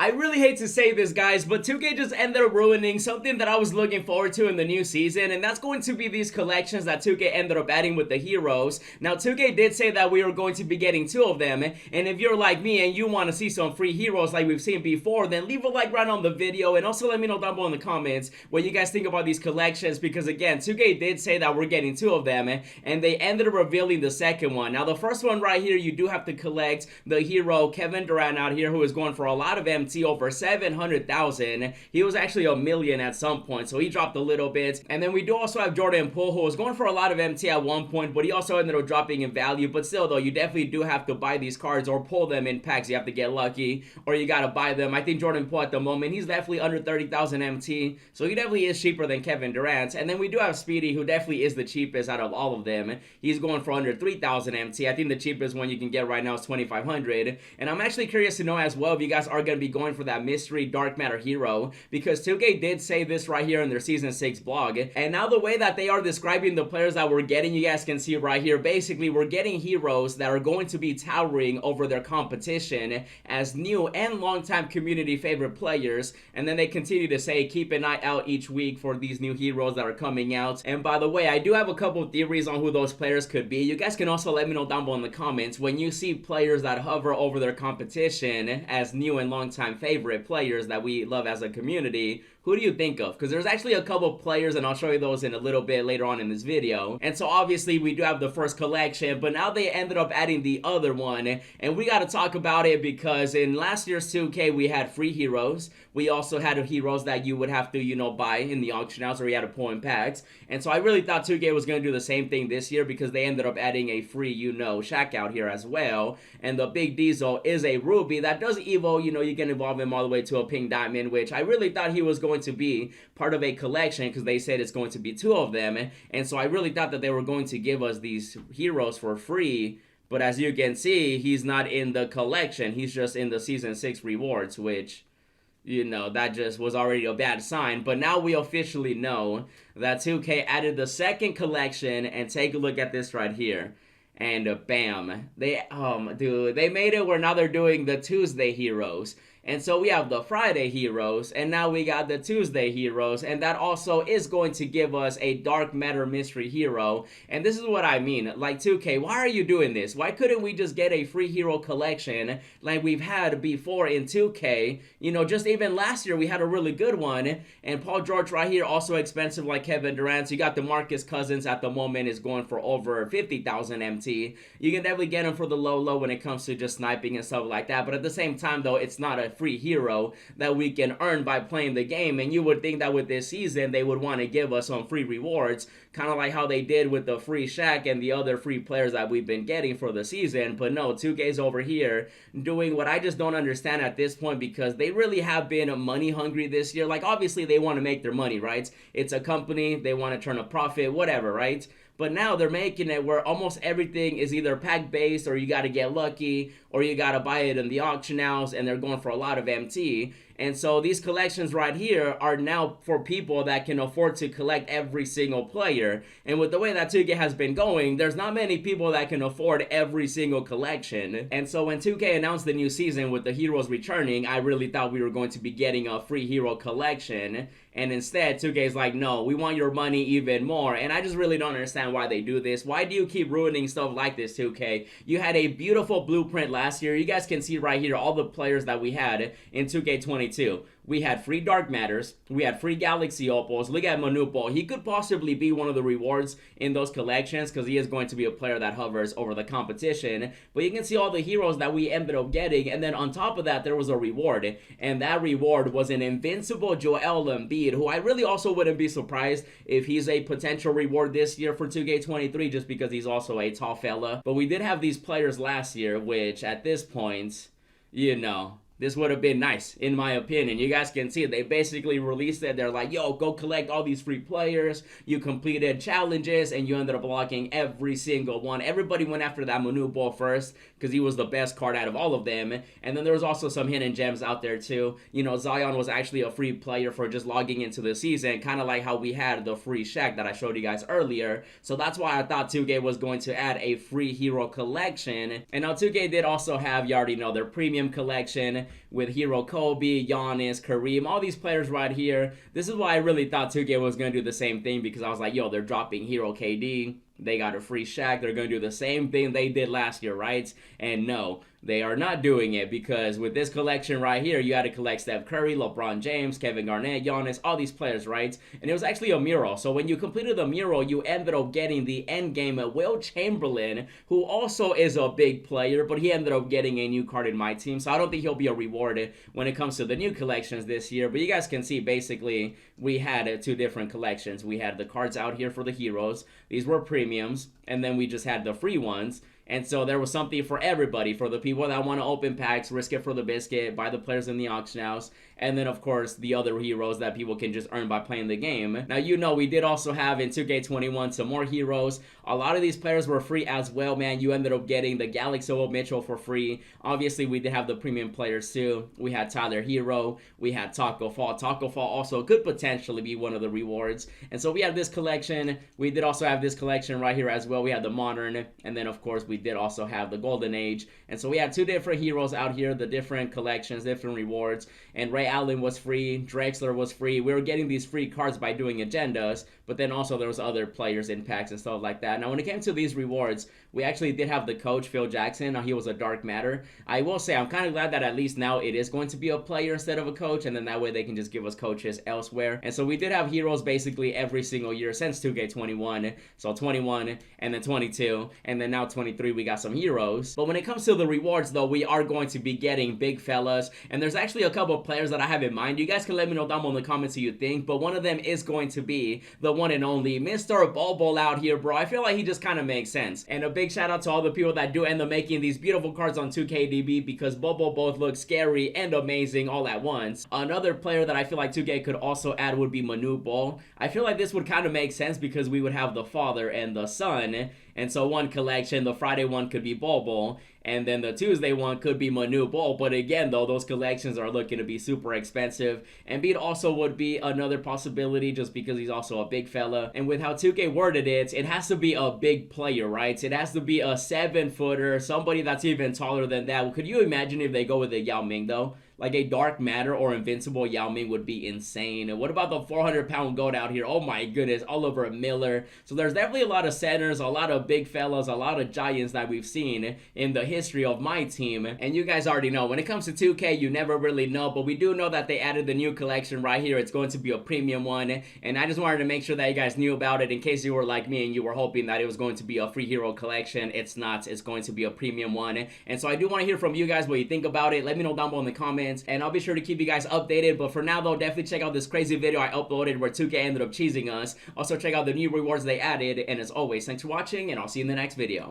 I really hate to say this, guys, but 2K just ended up ruining something that I was looking forward to in the new season, and that's going to be these collections that 2K ended up adding with the heroes. Now, 2K did say that we were going to be getting 2 of them, and if you're like me and you want to see some free heroes like we've seen before, then leave a like right on the video, and also let me know down below in the comments what you guys think about these collections, because again, 2K did say that we're getting 2 of them, and they ended up revealing the second one. Now, the first one right here, you do have to collect the hero Kevin Durant out here, who is going for a lot of MT, over 700,000. He was actually a million at some point, so he dropped a little bit. And then we do also have Jordan Poole, who was going for a lot of MT at one point, but he also ended up dropping in value. But still though, you definitely do have to buy these cards or pull them in packs. You have to get lucky, or you gotta buy them. I think Jordan Poole at the moment, he's definitely under 30,000 MT, so he definitely is cheaper than Kevin Durant. And then we do have Speedy, who definitely is the cheapest out of all of them. He's going for under 3,000 MT. I think the cheapest one you can get right now is 2,500. And I'm actually curious to know as well if you guys are going to be going for that mystery dark matter hero, because 2K did say this right here in their season 6 blog. And now the way that they are describing the players that we're getting, you guys can see right here, basically we're getting heroes that are going to be towering over their competition as new and longtime community favorite players. And then they continue to say keep an eye out each week for these new heroes that are coming out. And by the way, I do have a couple theories on who those players could be. You guys can also let me know down below in the comments when you see players that hover over their competition as new and longtime favorite players that we love as a community. Who do you think of? Because there's actually a couple players, and I'll show you those in a little bit later on in this video. And so obviously we do have the first collection, but now they ended up adding the other one, and we got to talk about it because in last year's 2K we had free heroes. We also had heroes that you would have to, you know, buy in the auction house, or you had to pull in packs. And so I really thought 2K was going to do the same thing this year, because they ended up adding a free, you know, Shaq out here as well. And the big diesel is a ruby that does evo, you know, you can evolve him all the way to a pink diamond, which I really thought he was going to be part of a collection, because they said it's going to be 2 of them. And so I really thought that they were going to give us these heroes for free. But as you can see, he's not in the collection. He's just in the season 6 rewards, which, you know, that just was already a bad sign. But now we officially know that 2K added the second collection, and take a look at this right here. And bam, they made it where now they're doing the Tuesday heroes. And so we have the Friday heroes, and now we got the Tuesday heroes, and that also is going to give us a dark matter mystery hero. And this is what I mean, like 2K, why are you doing this? Why couldn't we just get a free hero collection like we've had before in 2K? You know, just even last year we had a really good one, and Paul George right here also expensive like Kevin Durant. So you got DeMarcus Cousins at the moment is going for over 50,000 MT. You can definitely get him for the low when it comes to just sniping and stuff like that, but at the same time though, it's not a free hero that we can earn by playing the game. And you would think that with this season they would want to give us some free rewards, kind of like how they did with the free Shaq and the other free players that we've been getting for the season. But no, 2K's over here doing what I just don't understand at this point, because they really have been money hungry this year. Like obviously they want to make their money, right? It's a company, they want to turn a profit, whatever, right? But now they're making it where almost everything is either pack based, or you got to get lucky, or you got to buy it in the auction house, and they're going for a lot of MT. And so these collections right here are now for people that can afford to collect every single player. And with the way that 2K has been going, there's not many people that can afford every single collection. And so when 2K announced the new season with the heroes returning, I really thought we were going to be getting a free hero collection. And instead, 2K's like, no, we want your money even more. And I just really don't understand why they do this. Why do you keep ruining stuff like this, 2K? You had a beautiful blueprint last year. You guys can see right here all the players that we had in 2K22. We had free Dark Matters, we had free Galaxy Opals. Look at Manupo. He could possibly be one of the rewards in those collections, because he is going to be a player that hovers over the competition. But you can see all the heroes that we ended up getting, and then on top of that there was a reward, and that reward was an invincible Joel Embiid, who I really also wouldn't be surprised if he's a potential reward this year for 2K23, just because he's also a tall fella. But we did have these players last year, which at this point, you know, this would have been nice, in my opinion. You guys can see it. They basically released it. They're like, yo, go collect all these free players. You completed challenges, and you ended up blocking every single one. Everybody went after that Manu Ball first, because he was the best card out of all of them. And then there was also some hidden gems out there, too. You know, Zion was actually a free player for just logging into the season, kind of like how we had the free Shaq that I showed you guys earlier. So that's why I thought 2K was going to add a free hero collection. And now 2K did also have, you already know, their premium collection. with Hero Kobe, Giannis, Kareem, all these players right here. This is why I really thought 2K was going to do the same thing, because I was like, yo, they're dropping Hero KD. They got a free Shaq. They're going to do the same thing they did last year, right? And no, they are not doing it, because with this collection right here, you had to collect Steph Curry, LeBron James, Kevin Garnett, Giannis, all these players, right? And it was actually a mural. So when you completed the mural, you ended up getting the endgame Will Chamberlain, who also is a big player, but he ended up getting a new card in MyTeam. So I don't think he'll be a reward when it comes to the new collections this year. But you guys can see, basically, we had two different collections. We had the cards out here for the heroes. These were premiums. And then we just had the free ones. And so there was something for everybody, for the people that want to open packs, risk it for the biscuit, buy the players in the auction house, and then of course the other heroes that people can just earn by playing the game. Now, you know, we did also have in 2K21 some more heroes. A lot of these players were free as well, man. You ended up getting the Galaxy of Mitchell for free. Obviously, we did have the premium players too. We had Tyler Hero, we had Taco Fall. Taco Fall also could potentially be one of the rewards. And so we have this collection. We did also have this collection right here as well. We had the Modern, and then of course we did also have the Golden Age. And so we have two different heroes out here, the different collections, different rewards. And Ray Allen was free, Drexler was free. We were getting these free cards by doing agendas, but then also there was other players in packs and stuff like that. Now, when it came to these rewards, we actually did have the coach, Phil Jackson. Now, he was a dark matter. I will say, I'm kind of glad that at least now it is going to be a player instead of a coach, and then that way they can just give us coaches elsewhere. And so we did have heroes basically every single year since 2K21. So 21, and then 22, and then now 23, we got some heroes. But when it comes to the rewards, though, we are going to be getting big fellas, and there's actually a couple of players that I have in mind. You guys can let me know down below in the comments who you think, but one of them is going to be the one and only Mr. Bobo out here, bro. I feel like he just kind of makes sense. And a big shout out to all the people that do end up making these beautiful cards on 2KDB, because Bobo both look scary and amazing all at once. Another player that I feel like 2K could also add would be Manu Ball. I feel like this would kind of make sense because we would have the father and the son, and so one collection, the Friday one could be Bobo, and then the Tuesday one could be Manu Ball. But again, though, those collections are looking to be super expensive. Embiid also would be another possibility just because he's also a big fella. And with how 2K worded it, it has to be a big player, right? It has to be a 7-footer, somebody that's even taller than that. Could you imagine if they go with a Yao Ming, though? Like a Dark Matter or Invincible Yao Ming would be insane. And what about the 400-pound goat out here? Oh my goodness, Oliver Miller. So there's definitely a lot of centers, a lot of big fellas, a lot of giants that we've seen in the history of MyTeam. And you guys already know, when it comes to 2K, you never really know, but we do know that they added the new collection right here. It's going to be a premium one, and I just wanted to make sure that you guys knew about it in case you were like me and you were hoping that it was going to be a free hero collection. It's not. It's going to be a premium one. And so I do want to hear from you guys what you think about it. Let me know down below in the comments, and I'll be sure to keep you guys updated. But for now, though, definitely check out this crazy video I uploaded where 2K ended up cheesing us. Also check out the new rewards they added, and as always, thanks for watching, and I'll see you in the next video.